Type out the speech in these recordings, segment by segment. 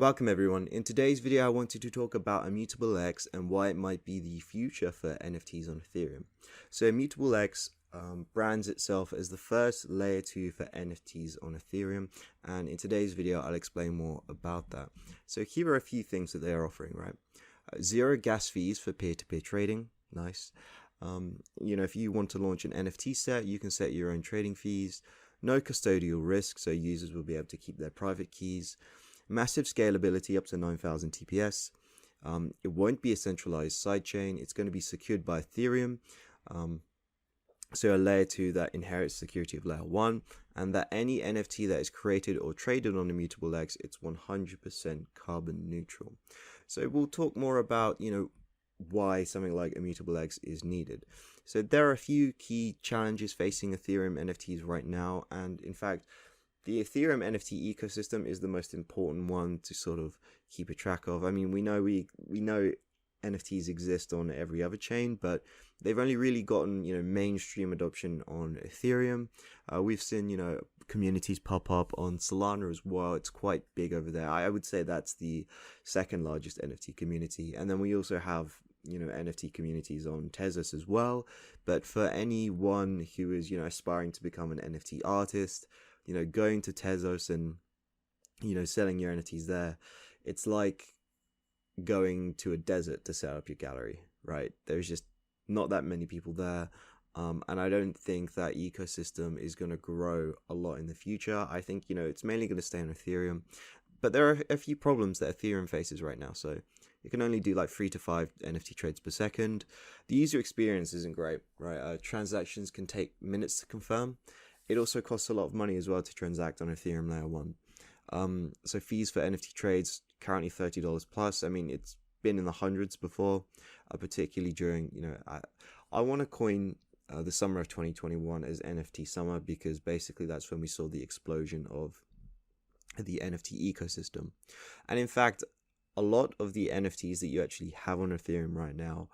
Welcome everyone. In today's video I wanted to talk about Immutable X and why it might be the future for NFTs on Ethereum. So Immutable X brands itself as the first layer 2 for NFTs on Ethereum, and in today's video I'll explain more about that. So here are a few things that they are offering, right? Zero gas fees for peer-to-peer trading, nice. If you want to launch an NFT set, you can set your own trading fees. No custodial risk, so users will be able to keep their private keys. Massive scalability up to 9,000 TPS. It won't be a centralized sidechain. It's going to be secured by Ethereum. So a layer 2 that inherits security of layer 1, and that any NFT that is created or traded on Immutable X, it's 100% carbon neutral. So we'll talk more about, why something like Immutable X is needed. So there are a few key challenges facing Ethereum NFTs right now, and in fact, the Ethereum NFT ecosystem is the most important one to sort of keep a track of. I mean, we know NFTs exist on every other chain, but they've only really gotten, mainstream adoption on Ethereum. We've seen, communities pop up on Solana as well. It's quite big over there. I would say that's the second largest NFT community. And then we also have, NFT communities on Tezos as well. But for anyone who is, aspiring to become an NFT artist, going to Tezos and, selling your NFTs there, it's like going to a desert to set up your gallery, right? There's just not that many people there. And I don't think that ecosystem is going to grow a lot in the future. I think, it's mainly going to stay on Ethereum. But there are a few problems that Ethereum faces right now. So you can only do like 3 to 5 NFT trades per second. The user experience isn't great, right? Transactions can take minutes to confirm. It also costs a lot of money as well to transact on Ethereum layer 1. So fees for NFT trades, currently $30 plus. I mean, it's been in the hundreds before, particularly during, I want to coin the summer of 2021 as NFT summer, because basically that's when we saw the explosion of the NFT ecosystem. And in fact, a lot of the NFTs that you actually have on Ethereum right now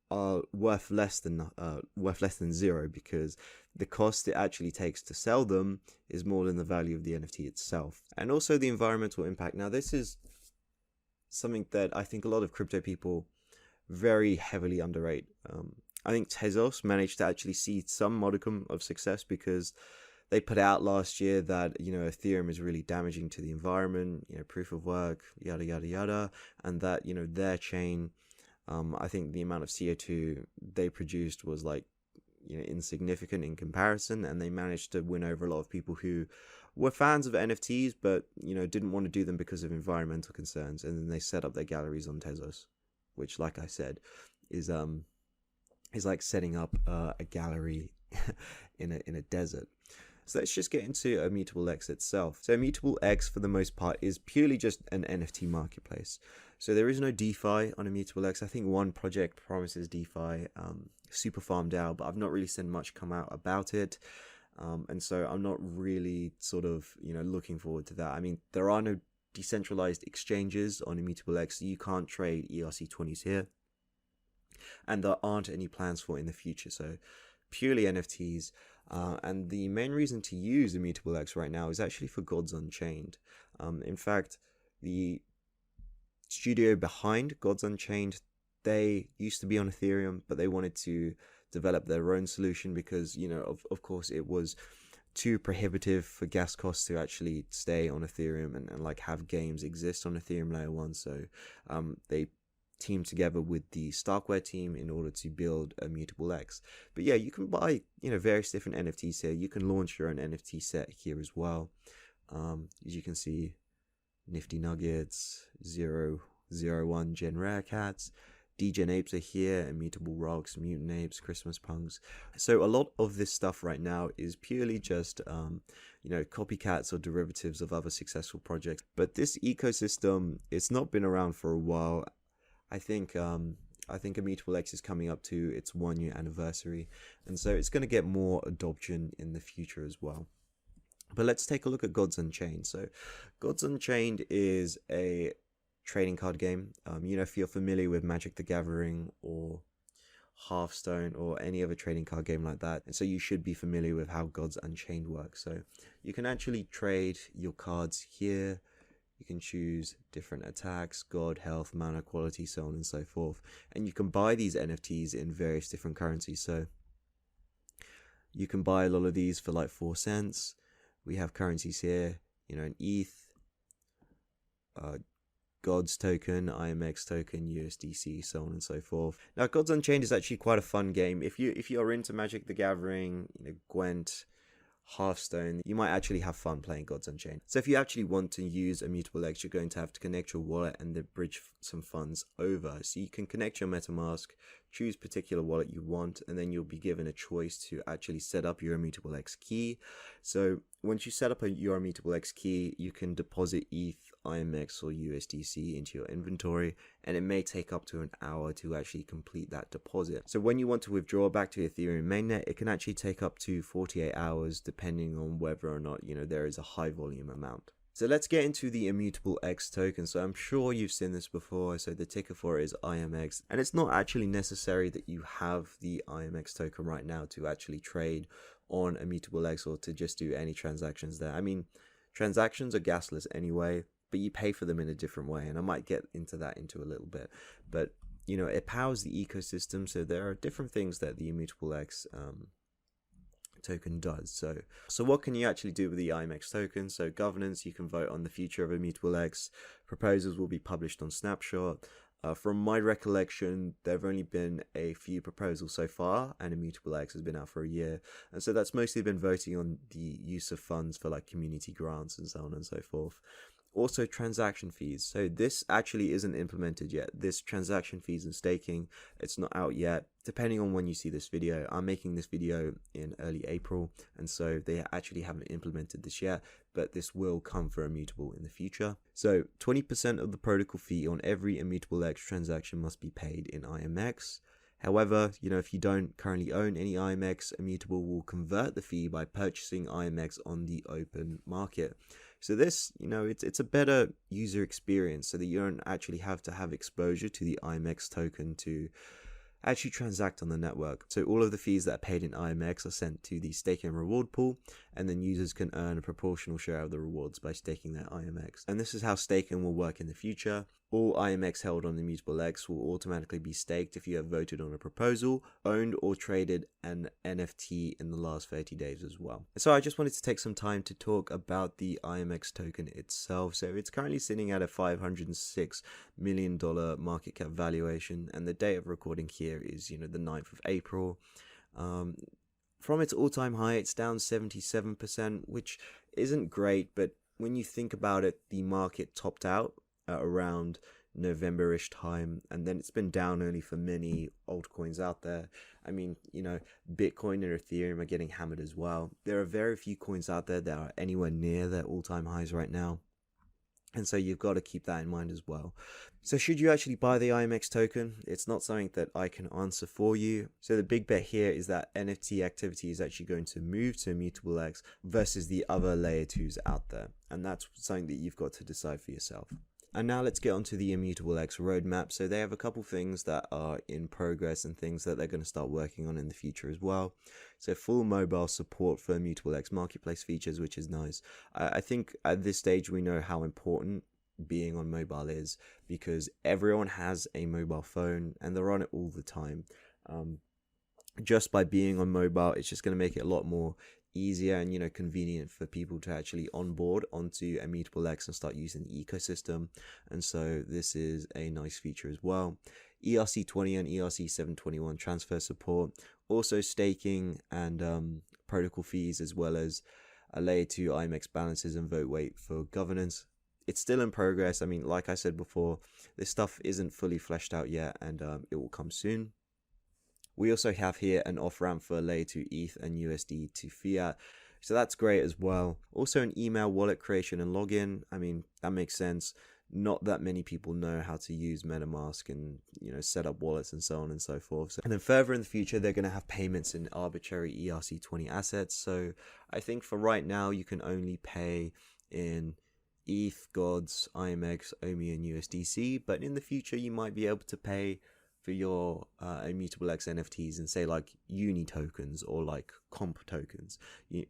are worth less than zero, because the cost it actually takes to sell them is more than the value of the NFT itself. And also the environmental impact. Now, this is something that I think a lot of crypto people very heavily underrate. I think Tezos managed to actually see some modicum of success, because they put out last year that, Ethereum is really damaging to the environment, proof of work, yada, yada, yada. And that, their chain, I think the amount of CO2 they produced was like, insignificant in comparison. And they managed to win over a lot of people who were fans of NFTs, but, didn't want to do them because of environmental concerns. And then they set up their galleries on Tezos, which, like I said, is like setting up a gallery in a desert. So let's just get into Immutable X itself. So Immutable X, for the most part, is purely just an NFT marketplace. So there is no DeFi on Immutable X. I think one project promises DeFi, Super Farm DAO, but I've not really seen much come out about it. And so I'm not really sort of, looking forward to that. I mean, there are no decentralized exchanges on Immutable X. So you can't trade ERC20s here. And there aren't any plans for it in the future. So purely NFTs. And the main reason to use Immutable X right now is actually for Gods Unchained. In fact, the studio behind Gods Unchained, they used to be on Ethereum, but they wanted to develop their own solution because, of course, it was too prohibitive for gas costs to actually stay on Ethereum and like have games exist on Ethereum layer 1. So they teamed together with the Starkware team in order to build Immutable X. But yeah, you can buy, various different NFTs here. You can launch your own NFT set here as well. As you can see, Nifty Nuggets, 001 Gen Rare Cats, Degen Apes are here, Immutable Rocks, Mutant Apes, Christmas Punks. So a lot of this stuff right now is purely just, copycats or derivatives of other successful projects. But this ecosystem, it's not been around for a while. I think Immutable X is coming up to its 1-year anniversary, and so it's going to get more adoption in the future as well. But let's take a look at Gods Unchained. So Gods Unchained is a trading card game. If you're familiar with Magic the Gathering or Hearthstone or any other trading card game like that, and so you should be familiar with how Gods Unchained works. So you can actually trade your cards here. You can choose different attacks, god, health, mana, quality, so on and so forth. And you can buy these NFTs in various different currencies. So you can buy a lot of these for like 4 cents. We have currencies here, an ETH, God's token, IMX token, USDC, so on and so forth. Now, Gods Unchained is actually quite a fun game. If you're into Magic the Gathering, Gwent, Hearthstone, you might actually have fun playing Gods Unchained. So if you actually want to use Immutable X, you're going to have to connect your wallet and then bridge some funds over. So you can connect your MetaMask, choose particular wallet you want, and then you'll be given a choice to actually set up your Immutable X key. So once you set up your Immutable X key, you can deposit ETH, IMX, or USDC into your inventory, and it may take up to an hour to actually complete that deposit. So when you want to withdraw back to Ethereum mainnet, it can actually take up to 48 hours depending on whether or not there is a high volume amount. So let's get into the Immutable X token. So I'm sure you've seen this before. So the ticker for it is IMX, and it's not actually necessary that you have the IMX token right now to actually trade on Immutable X or to just do any transactions there. I mean, transactions are gasless anyway, but you pay for them in a different way, and I might get into that into a little bit. But it powers the ecosystem, so there are different things that the Immutable X token does. So what can you actually do with the IMX token? So governance, you can vote on the future of Immutable X. Proposals will be published on Snapshot. From my recollection, there have only been a few proposals so far, and Immutable X has been out for a year, and so that's mostly been voting on the use of funds for like community grants and so on and so forth. Also, transaction fees. So this actually isn't implemented yet. This transaction fees and staking, it's not out yet. Depending on when you see this video, I'm making this video in early April, and so they actually haven't implemented this yet, but this will come for Immutable in the future. So 20% of the protocol fee on every Immutable X transaction must be paid in IMX. However, if you don't currently own any IMX, Immutable will convert the fee by purchasing IMX on the open market. So this, it's a better user experience so that you don't actually have to have exposure to the IMX token to actually transact on the network. So all of the fees that are paid in IMX are sent to the staking reward pool, and then users can earn a proportional share of the rewards by staking their IMX. And this is how staking will work in the future. All IMX held on Immutable X will automatically be staked if you have voted on a proposal, owned or traded an NFT in the last 30 days as well. So I just wanted to take some time to talk about the IMX token itself. So it's currently sitting at a $506 million market cap valuation, and the date of recording here is, the 9th of April. From its all-time high, it's down 77%, which isn't great, but when you think about it, the market topped out at around November-ish time, and then it's been down only for many altcoins out there. I mean, Bitcoin and Ethereum are getting hammered as well. There are very few coins out there that are anywhere near their all-time highs right now, and so you've got to keep that in mind as well. So should you actually buy the IMX token? It's not something that I can answer for you. So the big bet here is that NFT activity is actually going to move to Immutable X versus the other layer 2s out there, and that's something that you've got to decide for yourself. And now let's get onto the Immutable X roadmap. So they have a couple things that are in progress and things that they're going to start working on in the future as well. So full mobile support for Immutable X marketplace features, which is nice. I think at this stage we know how important being on mobile is, because everyone has a mobile phone and they're on it all the time. Just by being on mobile, it's just going to make it a lot more easier and convenient for people to actually onboard onto Immutable X and start using the ecosystem, and so this is a nice feature as well. ERC20 and ERC721 transfer support, also staking and protocol fees, as well as a layer 2 IMX balances and vote weight for governance. It's still in progress. I mean, like I said before, this stuff isn't fully fleshed out yet, and it will come soon. We also have here an off-ramp for layer 2 ETH and USD to fiat, so that's great as well. Also an email wallet creation and login. I mean, that makes sense. Not that many people know how to use MetaMask and set up wallets and so on and so forth. And then further in the future, they're going to have payments in arbitrary ERC20 assets. So I think for right now, you can only pay in ETH, GODS, IMX, OMI, and USDC. But in the future, you might be able to pay for your Immutable X NFTs and say like uni tokens or like comp tokens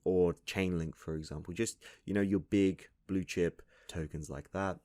or Chainlink, for example. Just your big blue chip tokens like that.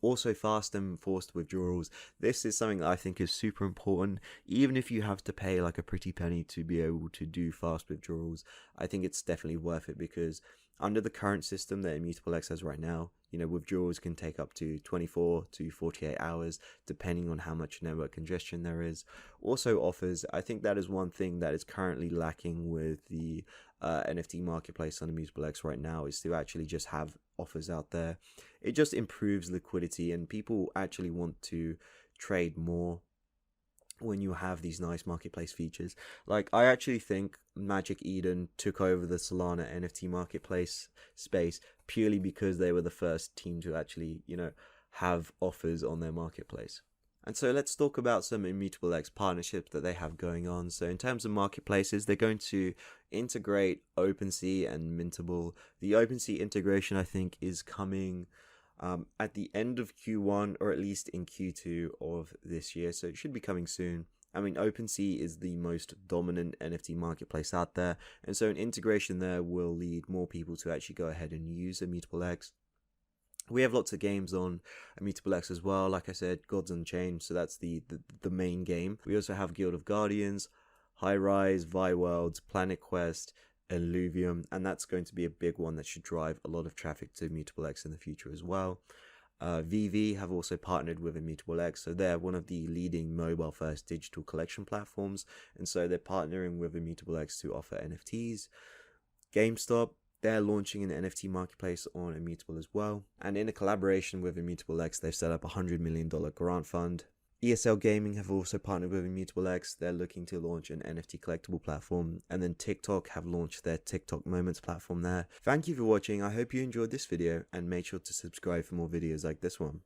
Also, fast and forced withdrawals. This is something that I think is super important. Even if you have to pay like a pretty penny to be able to do fast withdrawals, I think it's definitely worth it, because under the current system that Immutable X has right now, withdrawals can take up to 24 to 48 hours, depending on how much network congestion there is. Also, offers. I think that is one thing that is currently lacking with the NFT marketplace on Immutable X right now, is to actually just have offers out there. It just improves liquidity, and people actually want to trade more when you have these nice marketplace features. Like, I actually think Magic Eden took over the Solana NFT marketplace space purely because they were the first team to actually, have offers on their marketplace. And so let's talk about some Immutable X partnerships that they have going on. So in terms of marketplaces, they're going to integrate OpenSea and Mintable. The OpenSea integration, I think, is coming at the end of Q1, or at least in Q2 of this year. So it should be coming soon. I mean, OpenSea is the most dominant NFT marketplace out there. And so an integration there will lead more people to actually go ahead and use Immutable X. We have lots of games on Immutable X as well. Like I said, Gods Unchained, so that's the main game. We also have Guild of Guardians, High Rise, Vi Worlds, Planet Quest, Illuvium, and that's going to be a big one that should drive a lot of traffic to Immutable X in the future as well. VV have also partnered with Immutable X, so they're one of the leading mobile first digital collection platforms, and so they're partnering with Immutable X to offer NFTs. GameStop, they're launching an NFT marketplace on Immutable as well, and in a collaboration with Immutable X, they've set up a $100 million grant fund. ESL Gaming have also partnered with Immutable X. They're looking to launch an NFT collectible platform. And then TikTok have launched their TikTok Moments platform there. Thank you for watching. I hope you enjoyed this video, and make sure to subscribe for more videos like this one.